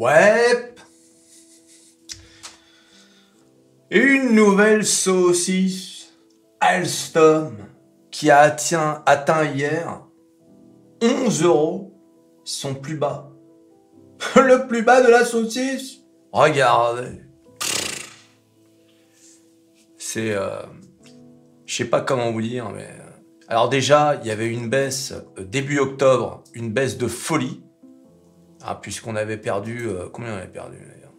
Ouais. Une nouvelle saucisse Alstom qui a atteint hier 11 €, son plus bas. Le plus bas de la saucisse. Regardez. C'est... je sais pas comment vous dire, mais... Alors déjà, il y avait une baisse début octobre, une baisse de folie. Ah, puisqu'on avait perdu... combien on avait perdu d'ailleurs?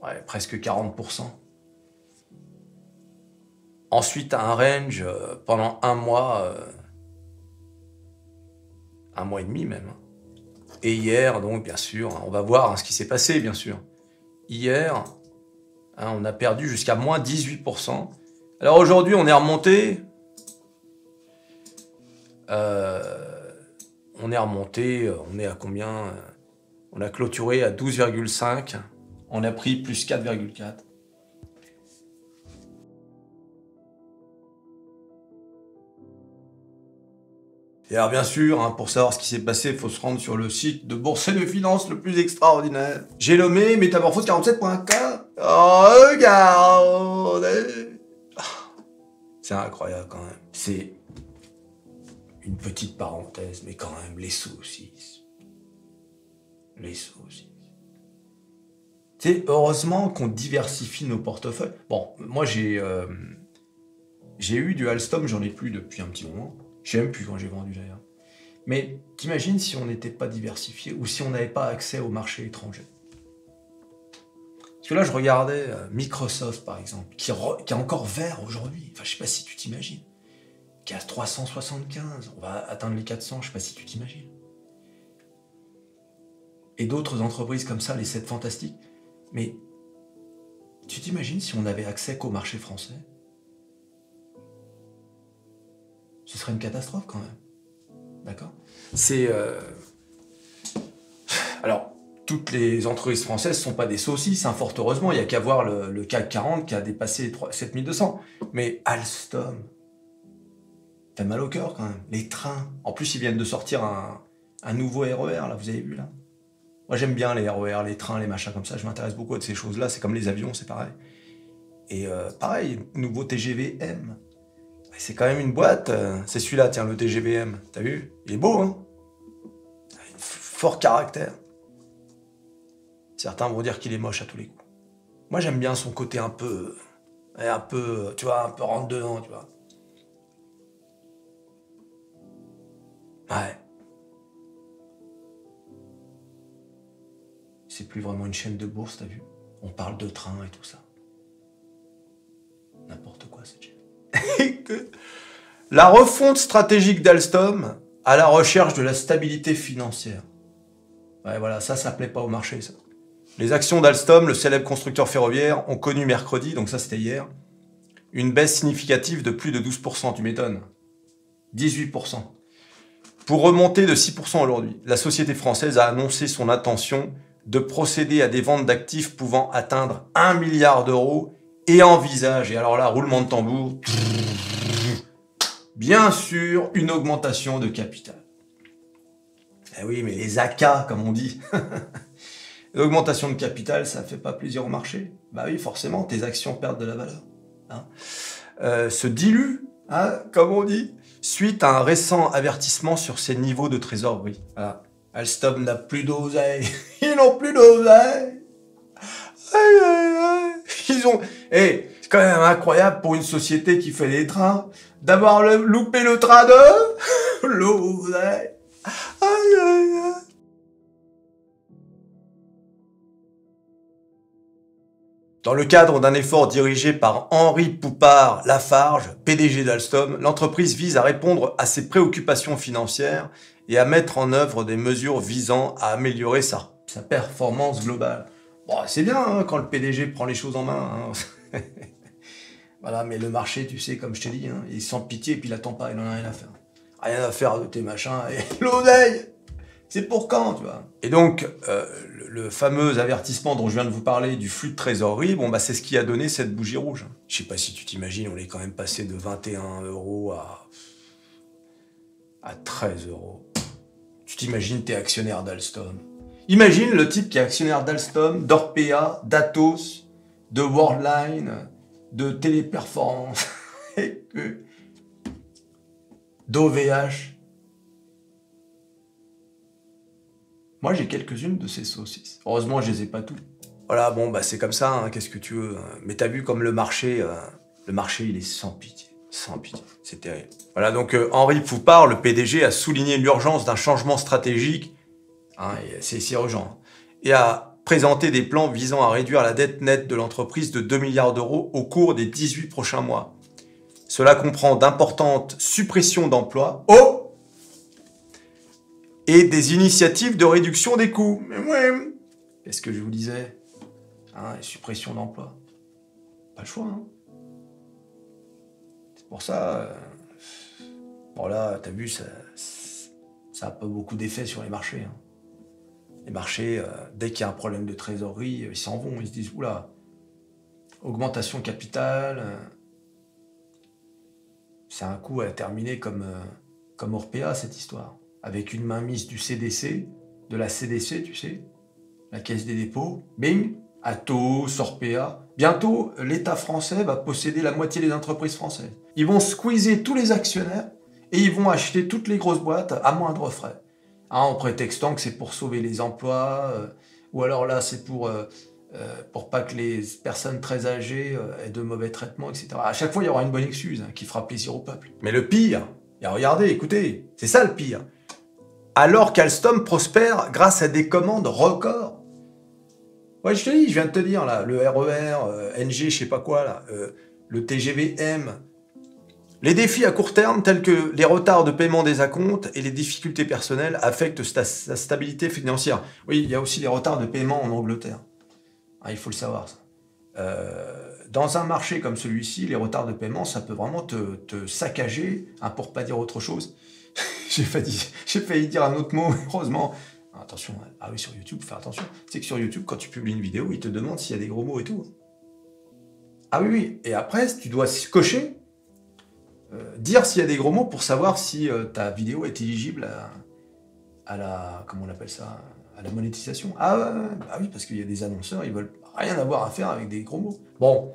Ouais, presque 40%. Ensuite, un range pendant un mois et demi même. Et hier, donc, bien sûr, on va voir ce qui s'est passé, bien sûr. Hier, on a perdu jusqu'à moins 18%. Alors aujourd'hui, on est remonté. On est à combien? On a clôturé à 12,5. On a pris plus 4,4. Et alors bien sûr, pour savoir ce qui s'est passé, il faut se rendre sur le site de Bourse et de Finance le plus extraordinaire. J'ai nommé métamorphose47.com. Oh, regardez. C'est incroyable quand même. C'est une petite parenthèse, mais quand même, les saucisses. Les saucisses. C'est heureusement qu'on diversifie nos portefeuilles. Bon, moi j'ai eu du Alstom, j'en ai plus depuis un petit moment. Je sais même plus quand j'ai vendu d'ailleurs. Mais t'imagines si on n'était pas diversifié ou si on n'avait pas accès au marché étranger. Parce que là, je regardais Microsoft, par exemple, qui est encore vert aujourd'hui. Enfin, je sais pas si tu t'imagines. Qui est à 375. On va atteindre les 400, je sais pas si tu t'imagines. Et d'autres entreprises comme ça, les 7 fantastiques. Mais tu t'imagines si on avait accès qu'au marché français? Ce serait une catastrophe quand même. D'accord? C'est... Alors, toutes les entreprises françaises ne sont pas des saucisses, fort heureusement. Il n'y a qu'à voir le CAC 40 qui a dépassé 7200. Mais Alstom, t'as mal au cœur quand même. Les trains. En plus, ils viennent de sortir un nouveau RER, là, vous avez vu là? Moi, j'aime bien les RER, les trains, les machins comme ça. Je m'intéresse beaucoup à ces choses-là. C'est comme les avions, c'est pareil. Et pareil, nouveau TGV M. C'est quand même une boîte. C'est celui-là, tiens, le TGV M. T'as vu? Il est beau, hein? Fort caractère. Certains vont dire qu'il est moche à tous les coups. Moi, j'aime bien son côté un peu, tu vois, un peu rentre-dedans, tu vois. Ouais. C'est plus vraiment une chaîne de bourse, t'as vu? On parle de train et tout ça. N'importe quoi, cette chaîne. La refonte stratégique d'Alstom à la recherche de la stabilité financière. Ouais, voilà, ça plaît pas au marché, ça. Les actions d'Alstom, le célèbre constructeur ferroviaire, ont connu mercredi, donc ça c'était hier, une baisse significative de plus de 12%, tu m'étonnes. 18%. Pour remonter de 6% aujourd'hui, la société française a annoncé son intention de procéder à des ventes d'actifs pouvant atteindre 1 milliard d'euros et envisage, et alors là, roulement de tambour, bien sûr, une augmentation de capital. Eh oui, mais les AK, comme on dit. L'augmentation de capital, ça ne fait pas plaisir au marché. Bah oui, forcément, tes actions perdent de la valeur. Se diluent, comme on dit, suite à un récent avertissement sur ses niveaux de trésorerie. Voilà. Alstom n'a plus d'oseille. Ils n'ont plus d'oseille. Aïe, aïe, aïe. Ils ont... c'est quand même incroyable pour une société qui fait des trains d'avoir loupé le train de l'oseille. Aïe, aïe, aïe. Dans le cadre d'un effort dirigé par Henri Poupart-Lafarge, PDG d'Alstom, l'entreprise vise à répondre à ses préoccupations financières et à mettre en œuvre des mesures visant à améliorer sa performance globale. Bon, c'est bien quand le PDG prend les choses en main. Voilà, mais le marché, tu sais, comme je t'ai dit, il sent pitié et puis il attend pas, il en a rien à faire. Rien à faire de tes machins et l'oseille, c'est pour quand, tu vois? Et donc, le fameux avertissement dont je viens de vous parler du flux de trésorerie, bon, bah, c'est ce qui a donné cette bougie rouge. Je sais pas si tu t'imagines, on est quand même passé de 21 € à 13 €. Tu t'imagines, t'es actionnaire d'Alstom. Imagine le type qui est actionnaire d'Alstom, d'Orpea, d'Atos, de Worldline, de Téléperformance, et d'OVH. Moi, j'ai quelques-unes de ces saucisses. Heureusement, je les ai pas toutes. Voilà, bon, bah c'est comme ça, hein, qu'est-ce que tu veux. Mais t'as vu comme le marché, il est sans pitié. Sans pitié, c'est terrible. Voilà, donc Henri Poupart, le PDG, a souligné l'urgence d'un changement stratégique, hein, c'est urgent, et a présenté des plans visant à réduire la dette nette de l'entreprise de 2 milliards d'euros au cours des 18 prochains mois. Cela comprend d'importantes suppressions d'emplois et des initiatives de réduction des coûts. Mais ouais, qu'est-ce que je vous disais, hein, suppression d'emplois. Pas le choix, hein. C'est pour ça... bon là, t'as vu, ça n'a pas beaucoup d'effet sur les marchés, hein. Les marchés, dès qu'il y a un problème de trésorerie, ils s'en vont, ils se disent « Oula, augmentation capitale, c'est un coup à terminer comme Orpea, cette histoire. Avec une mainmise du CDC, de la CDC, tu sais, la Caisse des dépôts, bing, Atos, Orpea. Bientôt, l'État français va posséder la moitié des entreprises françaises. Ils vont squeezer tous les actionnaires et ils vont acheter toutes les grosses boîtes à moindre frais. Hein, en prétextant que c'est pour sauver les emplois, ou alors là, c'est pour pas que les personnes très âgées aient de mauvais traitements, etc. À chaque fois, il y aura une bonne excuse, hein, qui fera plaisir au peuple. Mais le pire, et regardez, écoutez, c'est ça le pire. Alors qu'Alstom prospère grâce à des commandes records. Ouais, je te dis, je viens de te dire, là, le RER, NG, je sais pas quoi, là, le TGV M. Les défis à court terme, tels que les retards de paiement des acomptes et les difficultés personnelles, affectent sa stabilité financière. Oui, il y a aussi les retards de paiement en Angleterre. Ah, il faut le savoir, ça. Dans un marché comme celui-ci, les retards de paiement, ça peut vraiment te saccager, hein, pour pas dire autre chose. J'ai failli dire un autre mot, heureusement. Attention, ah oui, sur YouTube, faut faire attention. Tu sais que sur YouTube, quand tu publies une vidéo, il te demande s'il y a des gros mots et tout. Ah oui, oui. Et après, tu dois cocher, dire s'il y a des gros mots pour savoir si ta vidéo est éligible à la... comment on appelle ça? À la monétisation. Ah oui, parce qu'il y a des annonceurs, ils veulent rien avoir à faire avec des gros mots. Bon,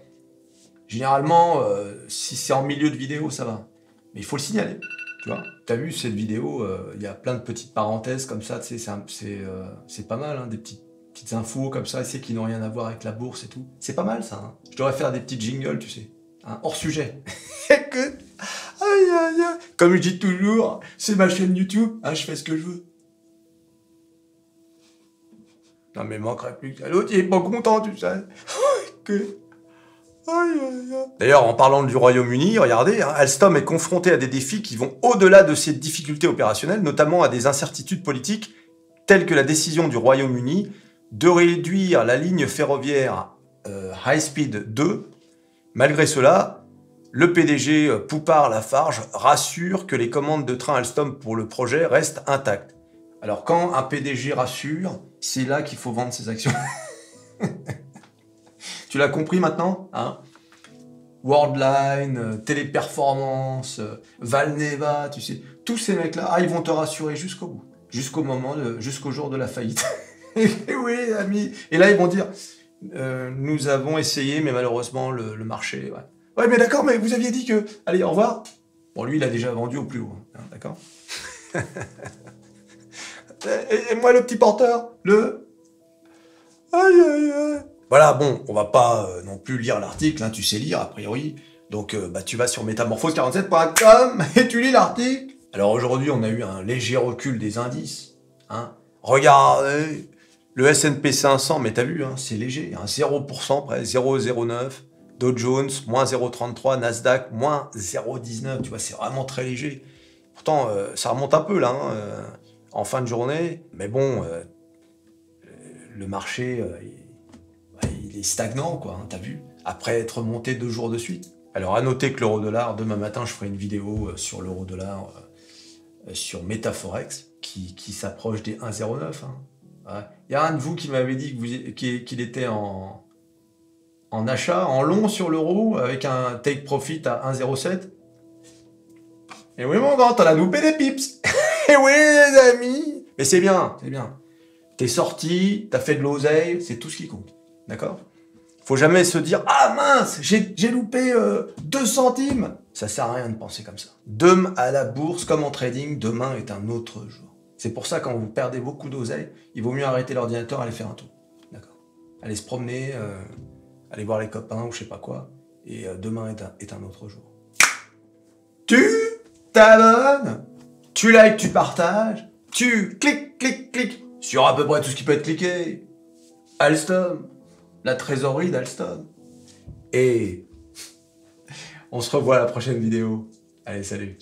généralement, si c'est en milieu de vidéo, ça va. Mais il faut le signaler. Tu vois, t'as vu cette vidéo, il y a plein de petites parenthèses comme ça, tu sais, c'est pas mal, hein, des petites infos comme ça, tu sais, qui n'ont rien à voir avec la bourse et tout. C'est pas mal, ça. Hein. Je devrais faire des petites jingles, tu sais, hein, hors sujet. Aïe, aïe, aïe. Comme je dis toujours, c'est ma chaîne YouTube, hein, je fais ce que je veux. Non mais manquerait plus que l'autre, il est pas content, tu sais. D'ailleurs, en parlant du Royaume-Uni, regardez, hein, Alstom est confronté à des défis qui vont au-delà de ses difficultés opérationnelles, notamment à des incertitudes politiques, telles que la décision du Royaume-Uni de réduire la ligne ferroviaire High Speed 2. Malgré cela, le PDG Poupart-Lafarge rassure que les commandes de train Alstom pour le projet restent intactes. Alors quand un PDG rassure, c'est là qu'il faut vendre ses actions. Tu l'as compris maintenant, hein? Worldline, Téléperformance, Valneva, tu sais, tous ces mecs-là, ils vont te rassurer jusqu'au bout, jusqu'au jour de la faillite. Oui, amis. Et là, ils vont dire, nous avons essayé, mais malheureusement, le marché... Ouais, mais d'accord, mais vous aviez dit que... Allez, au revoir. Bon, lui, il a déjà vendu au plus haut, hein, d'accord. Et moi, le petit porteur, Aïe, aïe, aïe. Voilà, bon, on va pas non plus lire l'article, hein, tu sais lire, a priori. Donc, tu vas sur métamorphose47.com et tu lis l'article. Alors aujourd'hui, on a eu un léger recul des indices. Hein. Regardez, le S&P 500, mais t'as vu, hein, c'est léger, hein, 0% près, 0,09. Dow Jones, moins 0,33. Nasdaq, moins 0,19. Tu vois, c'est vraiment très léger. Pourtant, ça remonte un peu, là, hein, en fin de journée. Mais bon, le marché... il est stagnant, quoi, hein, t'as vu, après être monté 2 jours de suite. Alors, à noter que l'euro-dollar, demain matin, je ferai une vidéo sur l'euro-dollar, sur Metaforex, qui s'approche des 1,09. Hein. Ouais. Il y a un de vous qui m'avait dit qu'il était en achat, en long sur l'euro, avec un take profit à 1,07. Et oui, mon grand, t'en as loupé des pips. Et oui, les amis. Mais c'est bien, c'est bien. T'es sorti, t'as fait de l'oseille, c'est tout ce qui compte. D'accord? Faut jamais se dire « Ah mince, j'ai loupé 2 centimes !» Ça sert à rien de penser comme ça. Demain, à la bourse, comme en trading, demain est un autre jour. C'est pour ça, quand vous perdez beaucoup d'oseille, il vaut mieux arrêter l'ordinateur, aller faire un tour. D'accord? Aller se promener, aller voir les copains ou je sais pas quoi. Et demain est un autre jour. Tu t'abonnes, tu likes, tu partages, tu cliques sur à peu près tout ce qui peut être cliqué. Alstom, la trésorerie d'Alstom. Et on se revoit à la prochaine vidéo. Allez, salut.